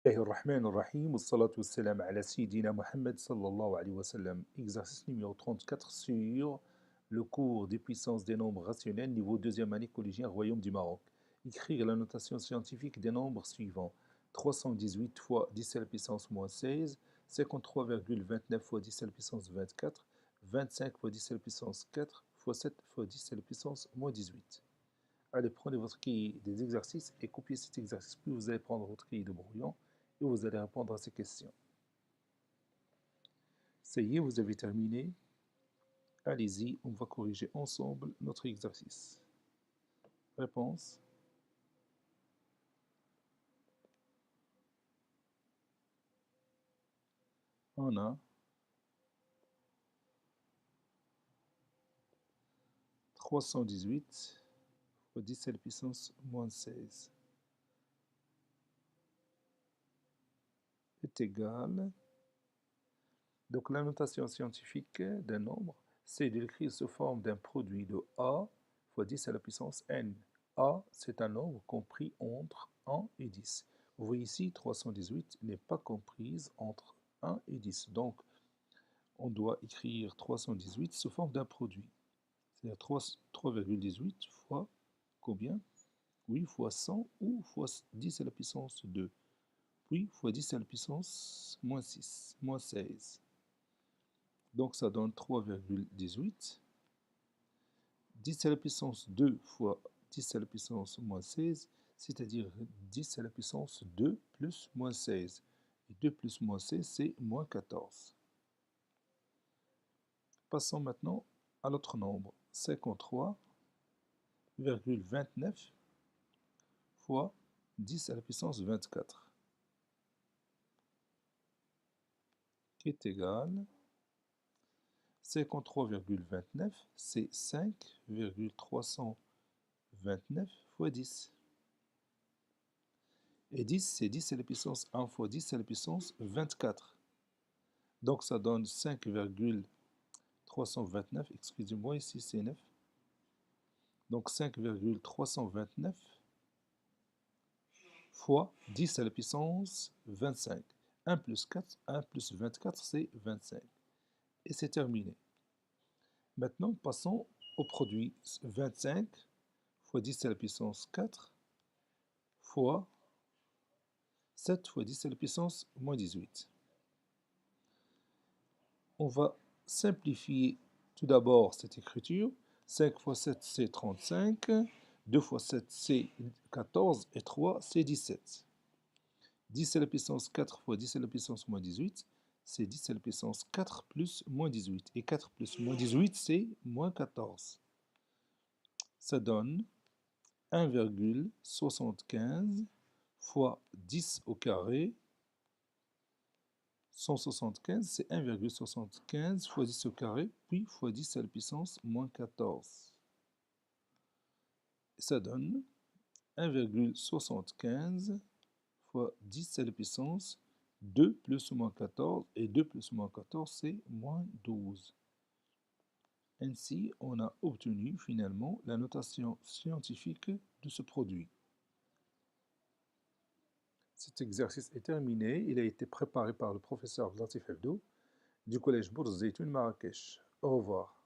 Bismillahirrahmanirrahim, wassalatu wassalam ala Sayyidina Muhammad sallallahu alayhi wa sallam. Exercice numéro 34 sur le cours des puissances des nombres rationnels, niveau deuxième année collégien, Royaume du Maroc. Écrire la notation scientifique des nombres suivants: 318 fois 10 à la puissance moins 16, 53,29 fois 10 à la puissance 24, 25 fois 10 à la puissance 4 fois 7 fois 10 à la puissance moins 18. Allez, prenez votre cahier des exercices et copiez cet exercice. Puis vous allez prendre votre cahier de brouillon et vous allez répondre à ces questions. Ça y est, vous avez terminé. Allez-y, on va corriger ensemble notre exercice. Réponse. On a 318 fois 10 à la puissance moins 16 est égal. Donc la notation scientifique d'un nombre, c'est de l'écrire sous forme d'un produit de A fois 10 à la puissance n. A, c'est un nombre compris entre 1 et 10. Vous voyez ici, 318 n'est pas comprise entre 1 et 10. Donc, on doit écrire 318 sous forme d'un produit. C'est-à-dire 3,18 fois combien? Oui, fois 100 ou fois 10 à la puissance 2. Puis fois 10 à la puissance moins 6, moins 16. Donc ça donne 3,18. 10 à la puissance 2 fois 10 à la puissance moins 16, c'est-à-dire 10 à la puissance 2 plus moins 16. Et 2 plus moins 16, c'est moins 14. Passons maintenant à l'autre nombre, 53,29 fois 10 à la puissance 24, qui est égal 53,29, c'est 5,329 fois 10. Et 10, c'est 10 à la puissance 1 fois 10 à la puissance 24. Donc ça donne 5,329, excusez-moi, ici c'est 9. Donc 5,329 fois 10 à la puissance 25. 1 plus 4, 1 plus 24, c'est 25. Et c'est terminé. Maintenant, passons au produit 25 fois 10 à la puissance 4 fois 7 fois 10 à la puissance moins 18. On va simplifier tout d'abord cette écriture. 5 fois 7, c'est 35. 2 fois 7, c'est 14. Et 3, c'est 17. 10 à la puissance 4 fois 10 à la puissance moins 18, c'est 10 à la puissance 4 plus moins 18. Et 4 plus moins 18, c'est moins 14. Ça donne 1,75 fois 10 au carré. 175, c'est 1,75 fois 10 au carré, puis fois 10 à la puissance moins 14. Ça donne 1,75 fois 10 à la puissance 2 plus ou moins 14, et 2 plus ou moins 14, c'est moins 12. Ainsi, on a obtenu finalement la notation scientifique de ce produit. Cet exercice est terminé. Il a été préparé par le professeur Latif Hebdo du collège Bourz Zeytoun Marrakech. Au revoir.